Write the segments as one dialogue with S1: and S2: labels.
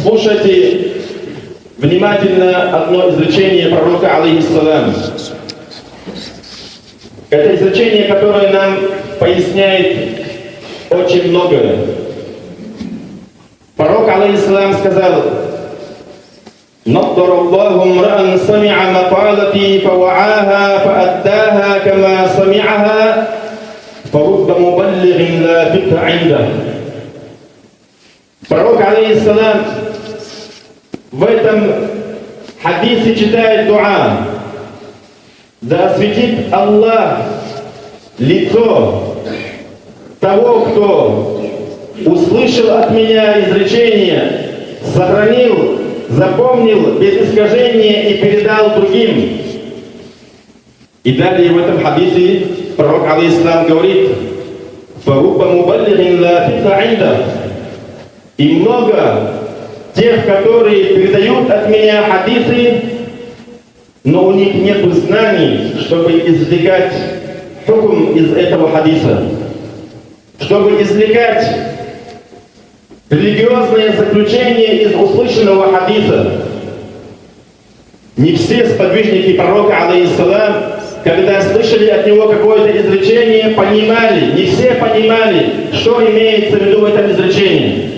S1: Слушайте внимательно одно изречение пророка, алейхиссалам. Это изречение, которое нам поясняет очень многое. Пророк, алейхиссалам, сказал: نضر الله امرأ سمع مقالتي فوعاها فأداها كما سمعها فرب مبلغ لا فقه عنده. Пророк, алейхиссалам, в этом хадисе читает дуа: да осветит Аллах лицо того, кто услышал от меня изречение, сохранил, запомнил без искажения и передал другим. И далее в этом хадисе пророк, алейхиссалам, говорит: «Фарубба мубаллигин ла фикха инда». И много тех, которые передают от меня хадисы, но у них нет знаний, чтобы извлекать хукм из этого хадиса, чтобы извлекать религиозное заключение из услышанного хадиса. Не все сподвижники пророка, алейхиссалам, когда слышали от него какое-то изречение, понимали, не все понимали, что имеется в виду в этом изречении.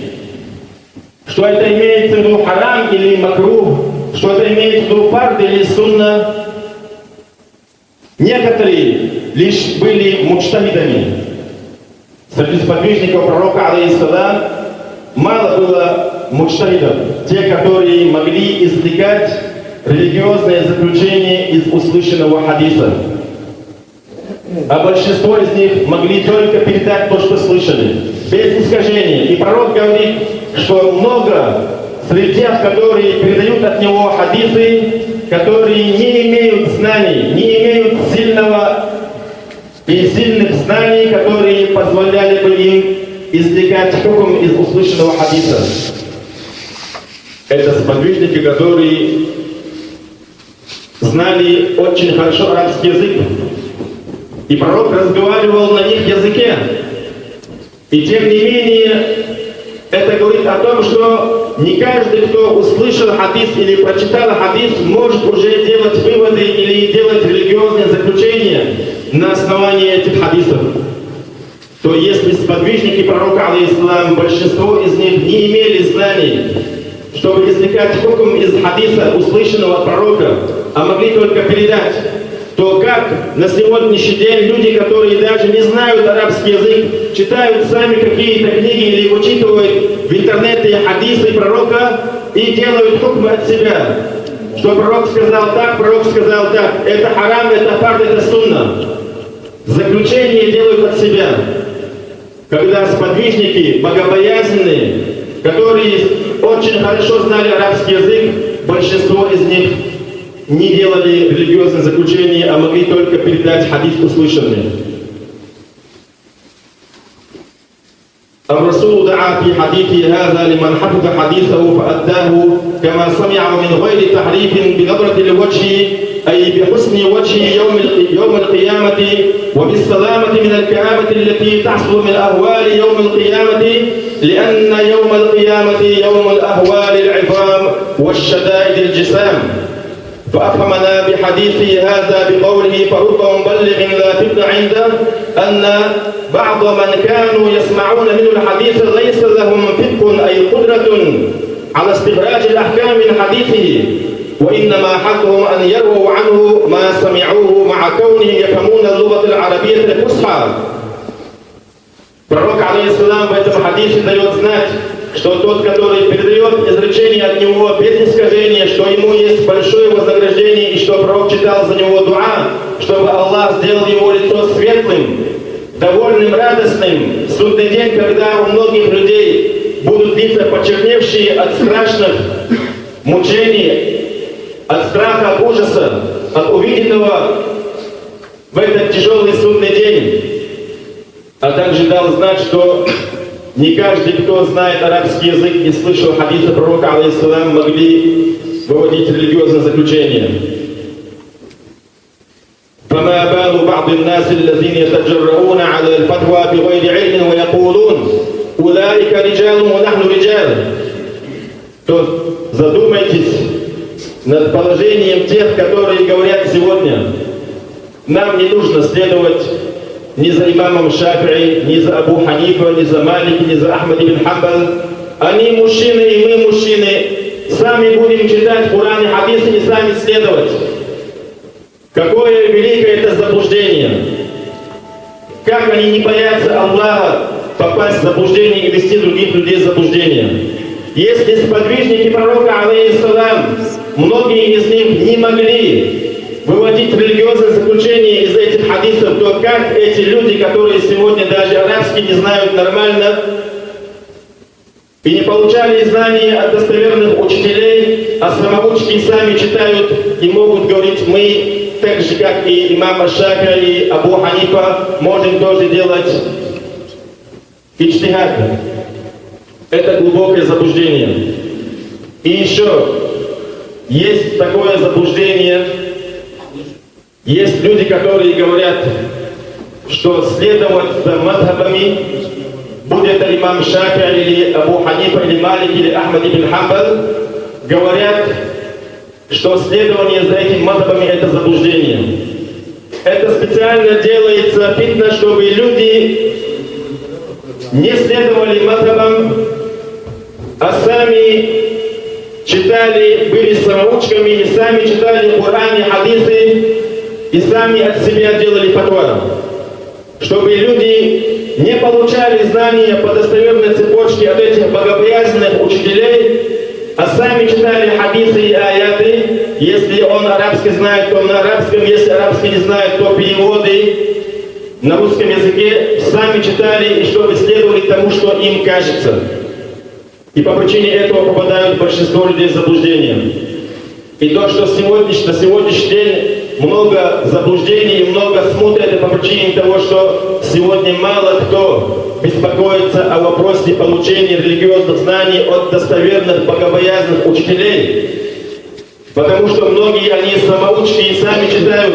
S1: Что это имеется в виду харам или макрух, что это имеется в виду фард или сунна. Некоторые лишь были муджтахидами. Среди сподвижников пророка, алейхиссалам, мало было муджтахидов, те, которые могли извлекать религиозное заключение из услышанного хадиса. А большинство из них могли только передать то, что слышали, без искажения. И пророк говорит, что много среди тех, которые передают от него хадисы, которые не имеют знаний, не имеют сильных знаний, которые позволяли бы им извлекать хукм из услышанного хадиса. Это сподвижники, которые знали очень хорошо арабский язык. И пророк разговаривал на их языке. И тем не менее, это говорит о том, что не каждый, кто услышал хадис или прочитал хадис, может уже делать выводы или делать религиозные заключения на основании этих хадисов. То если сподвижники пророка, алейхиссалам, большинство из них не имели знаний, чтобы извлекать хукм из хадиса, услышанного от пророка, а могли только передать, то как на сегодняшний день люди, которые даже не знают арабский язык, читают сами какие-то книги или вычитывают в интернете хадисы пророка и делают хукм от себя, что пророк сказал так, это харам, это фард, это сунна. Заключение делают от себя. Когда сподвижники богобоязненные, которые очень хорошо знали арабский язык, большинство из них не делали религиозные заключения, а могли только передать хадис услышанный. الرسول دعا في حديثه هذا لمن حفظ حديثه فأداه كما سمع من غير تحريف بنظرة الوجه أي بحسن وجه يوم القيامة وبالسلامة من الكآبة التي تحصل من أهوال يوم القيامة لأن يوم القيامة يوم الأهوال العظام والشدائد الجسام. فأفهمنا بحديثه هذا بقوله فرب مبلغ لا فقه عنده أن بعض من كانوا يسمعون منه الحديث ليس لهم فقه أي قدرة على استخراج الأحكام من حديثه وإنما حقهم أن يرووا عنه ما سمعوه مع كونهم يفهمون اللغة العربية الفصحى. Пророк, алейхиссалам, в этом хадисе дает знать, что тот, который передает изречение от него без искажения, что ему есть большое вознаграждение, и что пророк читал за него дуа, чтобы Аллах сделал его лицо светлым, довольным, радостным. В судный день, когда у многих людей будут лица почерневшие от страшных мучений, от страха, от ужаса, от увиденного в этот тяжелый судный день. А также дал знать, что не каждый, кто знает арабский язык и слышал хадисы пророка, алейхиссалам, могли выводить религиозное заключение. فما بال بعض الناس الذين يتجرؤون على الفتوى بغير علم ويقولون أولئك رجال ونحن رجال. то задумайтесь над положением тех, которые говорят сегодня: нам не нужно следовать ни за имамом Шафи'i, ни за Абу Ханифа, ни за Малики, ни за Ахмад ибн Хамбал. Они мужчины, и мы мужчины. Сами будем читать Коран и хадисы и сами следовать. Какое великое это заблуждение! Как они не боятся Аллаха попасть в заблуждение и вести других людей в заблуждение? Если сподвижники пророка, алейхиссалам, многие из них не могли выводить религиозное заключение из этих хадисов, то как эти люди, которые сегодня даже арабский не знают нормально и не получали знания от достоверных учителей, а самоучки сами читают и могут говорить: мы, так же как и имам Аш-Шафи'i и Абу Ханифа, можем тоже делать иджтихад. Это глубокое заблуждение. И еще есть такое заблуждение. Есть люди, которые говорят, что следовать за мадхабами, будь это имам Шафи'i или Абу Ханифа, или Малик, или Ахмад ибн Хамбал, говорят, что следование за этими мадхабами — это заблуждение. Это специально делается фитна, чтобы люди не следовали мадхабам, а сами читали, были самоучками и сами читали Коран и хадисы, и сами от себя делали фатва. Чтобы люди не получали знания по достоверной цепочке от этих богобоязненных учителей, а сами читали хадисы и аяты. Если он арабский знает, то на арабском, если арабский не знает, то переводы на русском языке сами читали, и чтобы следовали тому, что им кажется. И по причине этого попадают большинство людей в заблуждение. И то, что на сегодняшний день много заблуждений и много смуты, это по причине того, что сегодня мало кто беспокоится о вопросе получения религиозных знаний от достоверных богобоязных учителей. Потому что многие они самоучки и сами читают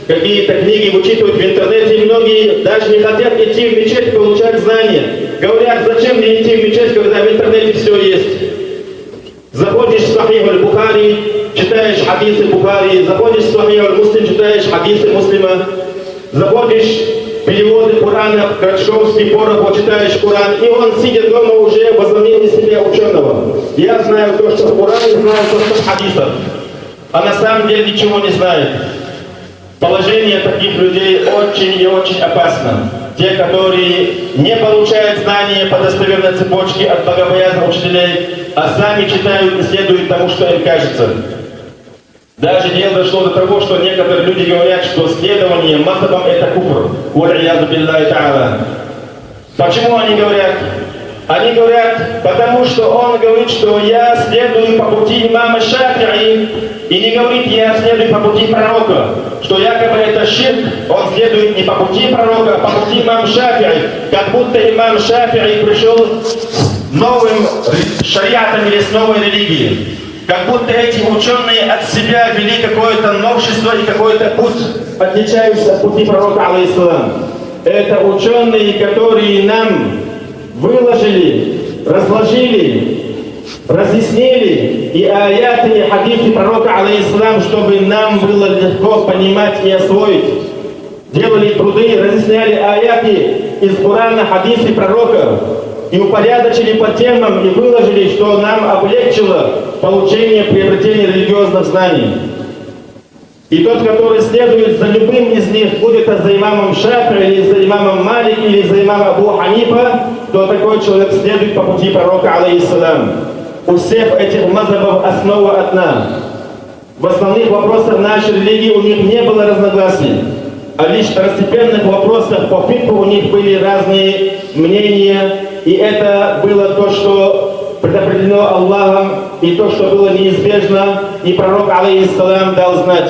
S1: какие-то книги, вычитывают в интернете, и многие даже не хотят идти в мечеть получать знания. Говорят: зачем мне идти в мечеть, когда в интернете все есть? Заходишь в Сахих аль-Бухари, читаешь хадисы Бухари, заходишь в Сахих аль-Муслим, читаешь хадисы Муслима, заходишь в переводы Корана, Крачковский, Порохов, читаешь Коран, и он, сидя дома, уже возомнил из себя ученого. Я знаю то, что в Коране, знаю то, что в хадисах, а на самом деле ничего не знает. Положение таких людей очень и очень опасно. Те, которые не получают знания по достоверной цепочке от богобоязных учителей, а сами читают и следуют тому, что им кажется. Даже дело дошло до того, что некоторые люди говорят, что следование мадхабам — это куфр. Почему они говорят? Они говорят, потому что он говорит, что я следую по пути имама Шафи'i, и не говорит, я следую по пути пророка, что якобы это ширк, он следует не по пути пророка, а по пути имама Шафи'i, как будто имам Шафи'i пришел с новым шариатом или с новой религией. Как будто эти ученые от себя вели какое-то новшество и какой-то путь, отличающийся от пути пророка, алейхиссалам. Это ученые, которые нам выложили, разложили, разъяснили и аяты, и хадисы пророка, алейхиссалам, чтобы нам было легко понимать и освоить. Делали труды, разъясняли аяты из Корана, хадисы пророка, и упорядочили по темам, и выложили, что нам облегчило получение, приобретение религиозных знаний. И тот, который следует за любым из них, будет это за имамом Шафи'i, или за имамом Малик, или за имамом Абу Ханифа, то такой человек следует по пути пророка, алейхиссалам. У всех этих мазхабов основа одна. В основных вопросах нашей религии у них не было разногласий, а лишь в второстепенных вопросах по фикху у них были разные мнения, и это было то, что предопределено Аллахом, и то, что было неизбежно, и пророк, алейхиссалам, дал знать.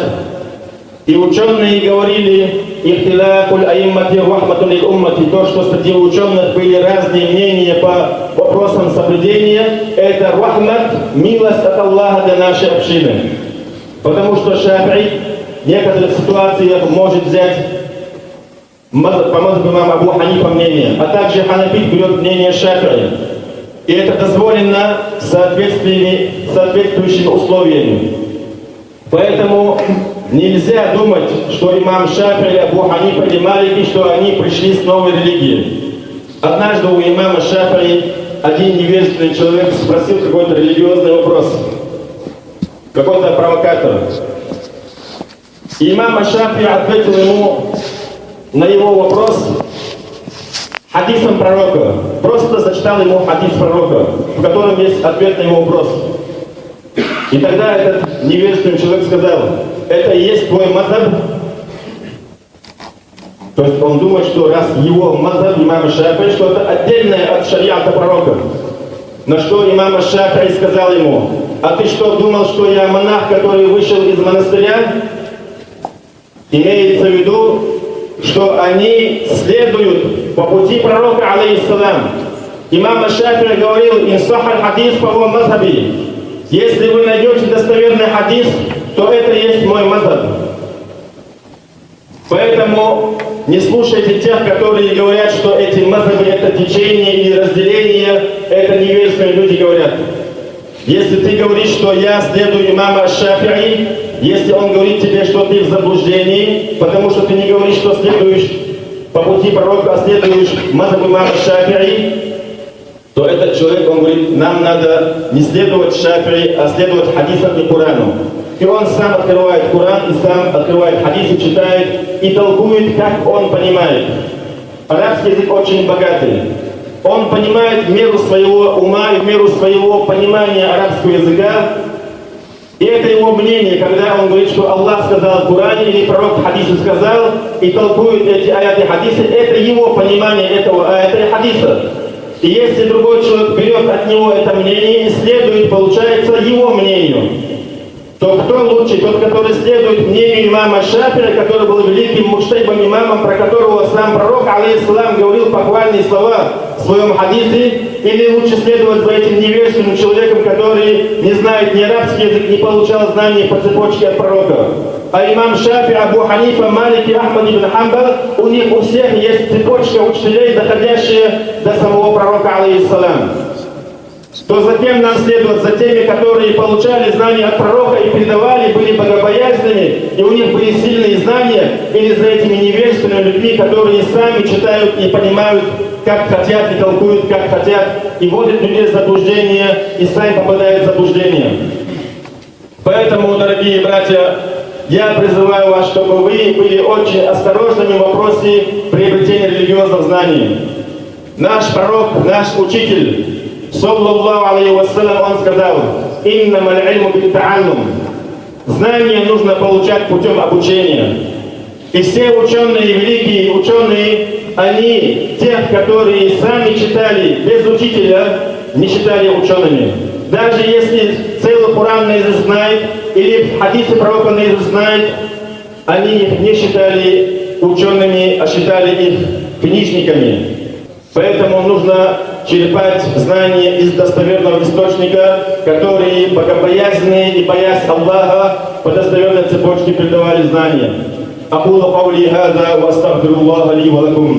S1: И ученые говорили, ихтиляфуль аиммати рахматун лил уммати, то, что среди ученых были разные мнения по вопросам соблюдения, это рахмат, милость от Аллаха для нашей общины. Потому что Шафи'i в некоторых ситуациях может взять по мазхабу имама Абу Ханифа мнение, а также Ханафит берет мнение Шафи'i. И это дозволено соответствующими условиями. Поэтому нельзя думать, что имам Шафи'и, Абу Ханифа и Малики, что они пришли с новой религией. Однажды у имама Шафи'и один невежественный человек спросил какой-то религиозный вопрос. Какой-то провокатор. И имам Шафи'и ответил ему на его вопрос хадисом пророка. Просто зачитал ему хадис пророка, в котором есть ответ на его вопрос. И тогда этот невежественный человек сказал: это и есть твой мазхаб? То есть он думает, что раз его мазхаб имама Шафи'и, что это отдельное от шариата пророка. На что имам Шафи'и сказал ему: а ты что, думал, что я монах, который вышел из монастыря? Имеется в виду, что они следуют по пути пророка, алейхиссалам. Имам Шафи'и говорил: инсахаль хадис фаво мазхаби. Если вы найдете достоверный хадис, то это есть мой мазхаб. Поэтому не слушайте тех, которые говорят, что эти мазхабы это течение или разделение, это невежественные люди говорят. Если ты говоришь, что я следую имама Шафи'и, если он говорит тебе, что ты в заблуждении, потому что ты не говоришь, что следуешь по пути пророка, а следуешь мазхабу имама Шафи'и, то этот человек, он говорит: нам надо не следовать Шафи'и, а следовать хадисам и Корану. И он сам открывает Коран, и сам открывает хадисы, читает и толкует, как он понимает. Арабский язык очень богатый. Он понимает в меру своего ума и в меру своего понимания арабского языка. И это его мнение, когда он говорит, что Аллах сказал в Коране, или пророк в хадисе сказал, и толкует эти аяты и хадисы, это его понимание этого аята и хадиса. И если другой человек берет от него это мнение и следует, получается, его мнению, то кто лучше? Тот, который следует мнению имама Шафи'и, который был великим муджтахидом имамом, про которого сам пророк, алейхиссалам, говорил похвальные слова в своем хадисе, или лучше следовать за этим невежественным человеком, который не знает ни арабский язык, не получал знаний по цепочке от пророка. А имам Шафи'и, Абу Ханифа, Малики, Ахмад ибн Хамбал, у них у всех есть цепочка учителей, доходящая до самого пророка, алейхиссалам. То за кем нам следовать? За теми, которые получали знания от пророка и передавали, были богобоязненными, и у них были сильные знания, или за этими невежественными людьми, которые сами читают и понимают, как хотят, и толкуют, как хотят, и вводят людей в заблуждение, и сами попадают в заблуждение. Поэтому, дорогие братья, я призываю вас, чтобы вы были очень осторожными в вопросе приобретения религиозных знаний. Наш пророк, наш учитель, саллаллаху алейхи вассалям, он сказал: «Иннамаль ильму бит-тааллум». Знания нужно получать путем обучения. И все ученые, великие ученые, они, тех, которые сами читали без учителя, не считали учеными. Даже если целый Коран наизусть знает, или хадисы пророка наизусть знает, они их не считали учеными, а считали их книжниками. Поэтому нужно черпать знания из достоверного источника, которые богобоязненные и боясь Аллаха по достоверной цепочке передавали знания. Aqulu qawli hadha wa astaghfirullah li wa lakum.